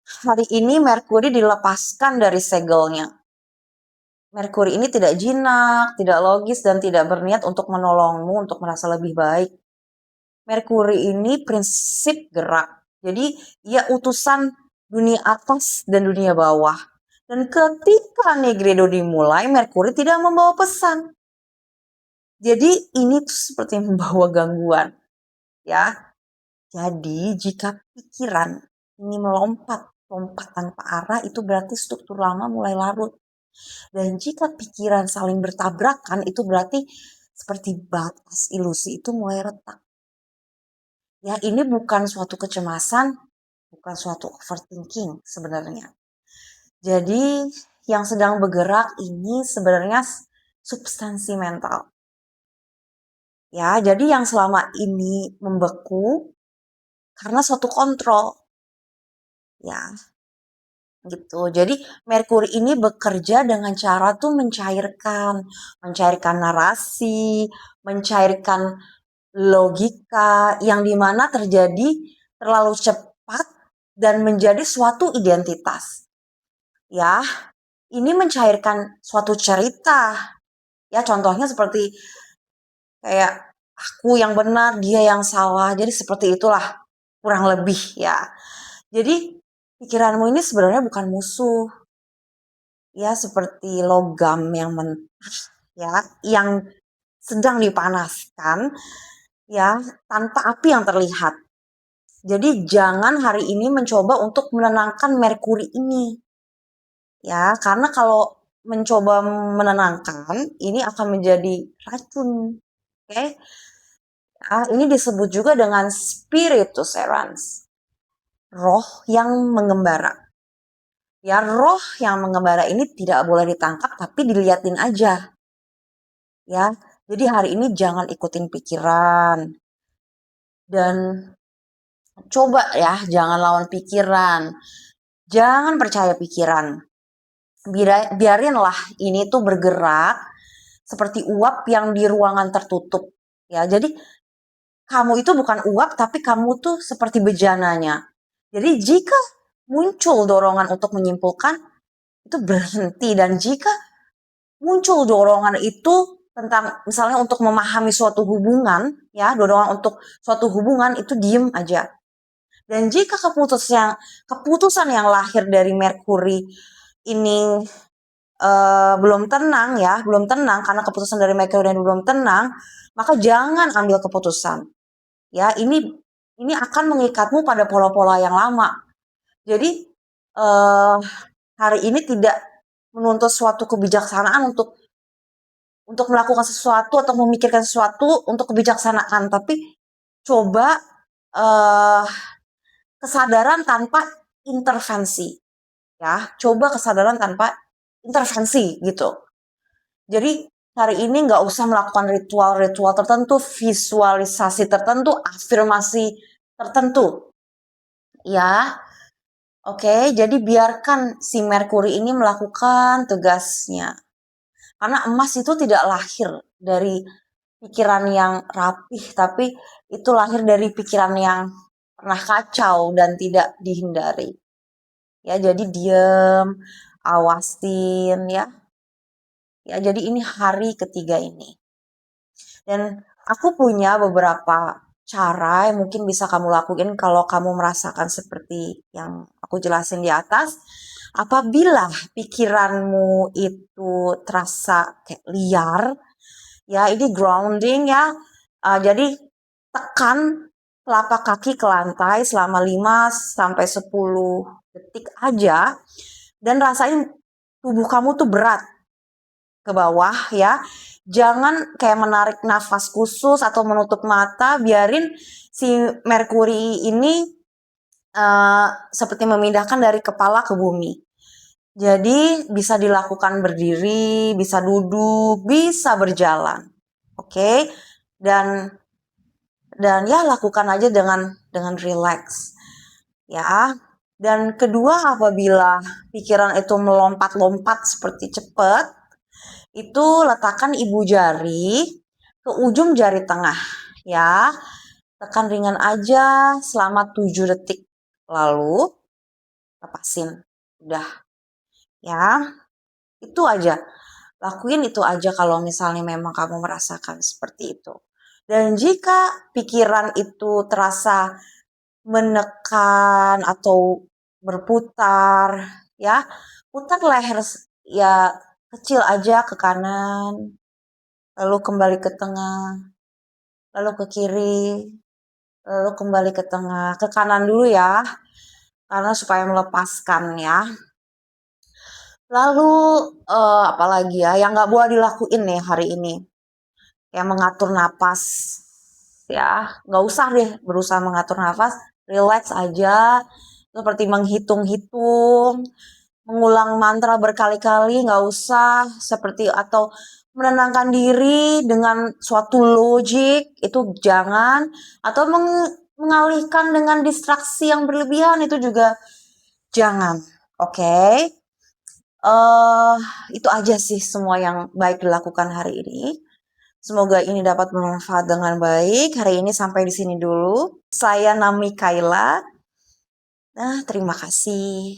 Hari ini Merkuri dilepaskan dari segelnya. Merkuri ini tidak jinak, tidak logis, dan tidak berniat untuk menolongmu untuk merasa lebih baik. Merkuri ini prinsip gerak. Jadi ia utusan dunia atas dan dunia bawah. Dan ketika Negredo dimulai, Merkuri tidak membawa pesan. Jadi ini tuh seperti membawa gangguan, ya. Jadi jika pikiran ini lompat tanpa arah, itu berarti struktur lama mulai larut. Dan jika pikiran saling bertabrakan, itu berarti seperti batas ilusi itu mulai retak. Ya, ini bukan suatu kecemasan, bukan suatu overthinking sebenarnya. Jadi yang sedang bergerak ini sebenarnya substansi mental. Ya, jadi yang selama ini membeku karena suatu kontrol. Ya, gitu. Jadi Merkuri ini bekerja dengan cara tuh mencairkan narasi, mencairkan logika yang dimana terjadi terlalu cepat dan menjadi suatu identitas. Ya, ini mencairkan suatu cerita. Ya, contohnya seperti kayak aku yang benar, dia yang salah. Jadi seperti itulah kurang lebih ya. Jadi pikiranmu ini sebenarnya bukan musuh. Ya, seperti logam yang mentah ya, yang sedang dipanaskan ya, tanpa api yang terlihat. Jadi jangan hari ini mencoba untuk menenangkan Merkuri ini. Ya, karena kalau mencoba menenangkan, ini akan menjadi racun. Oke? Okay? Ini disebut juga dengan spiritus errans. Roh yang mengembara. Ya, roh yang mengembara ini tidak boleh ditangkap, tapi dilihatin aja. Ya, jadi hari ini jangan ikutin pikiran. Dan coba ya, jangan lawan pikiran. Jangan percaya pikiran. Biarinlah ini tuh bergerak seperti uap yang di ruangan tertutup. Ya, jadi kamu itu bukan uap, tapi kamu tuh seperti bejananya. Jadi jika muncul dorongan untuk menyimpulkan, itu berhenti. Dan jika muncul dorongan itu tentang misalnya untuk memahami suatu hubungan, ya, dorongan untuk suatu hubungan itu diem aja. Dan jika keputusan yang lahir dari Merkuri ini belum tenang ya, belum tenang karena keputusan dari Merkuri yang belum tenang, maka jangan ambil keputusan. Ya, ini akan mengikatmu pada pola-pola yang lama. Jadi hari ini tidak menuntut suatu kebijaksanaan untuk melakukan sesuatu atau memikirkan sesuatu untuk kebijaksanaan, tapi coba uh, kesadaran tanpa intervensi, ya, coba kesadaran tanpa intervensi gitu. Jadi hari ini nggak usah melakukan ritual-ritual tertentu, visualisasi tertentu, afirmasi tertentu, ya. Oke, jadi biarkan si Merkuri ini melakukan tugasnya. Karena emas itu tidak lahir dari pikiran yang rapih, tapi itu lahir dari pikiran yang pernah kacau dan tidak dihindari. Ya, jadi diem, awasin ya. Ya, jadi ini hari ketiga ini. Dan aku punya beberapa cara yang mungkin bisa kamu lakukan kalau kamu merasakan seperti yang aku jelasin di atas. Apabila pikiranmu itu terasa kayak liar, ya ini grounding ya. Jadi tekan telapak kaki ke lantai selama 5 sampai 10 detik aja dan rasain tubuh kamu tuh berat ke bawah ya. Jangan kayak menarik nafas khusus atau menutup mata, biarin si Merkuri ini seperti memindahkan dari kepala ke bumi. Jadi bisa dilakukan berdiri, bisa duduk, bisa berjalan. Oke? Dan ya lakukan aja dengan relax. Ya. Dan kedua, apabila pikiran itu melompat-lompat seperti cepat, itu letakkan ibu jari ke ujung jari tengah, ya. Tekan ringan aja selama 7 detik. Lalu lepasin. Udah, ya. Itu aja. Lakuin itu aja kalau misalnya memang kamu merasakan seperti itu. Dan jika pikiran itu terasa menekan atau berputar, ya, putar leher ya kecil aja ke kanan, lalu kembali ke tengah, lalu ke kiri, lalu kembali ke tengah, ke kanan dulu ya, karena supaya melepaskan ya. Lalu apalagi ya yang nggak boleh dilakuin nih hari ini, kayak mengatur napas ya, nggak usah deh berusaha mengatur nafas, relax aja, seperti menghitung-hitung, mengulang mantra berkali-kali, nggak usah seperti atau menenangkan diri dengan suatu logik, itu jangan, atau mengalihkan dengan distraksi yang berlebihan, itu juga jangan. Oke. eh itu aja sih semua yang baik dilakukan hari ini. Semoga ini dapat bermanfaat dengan baik. Hari ini sampai di sini dulu. Saya Nami Kaila. Nah, terima kasih.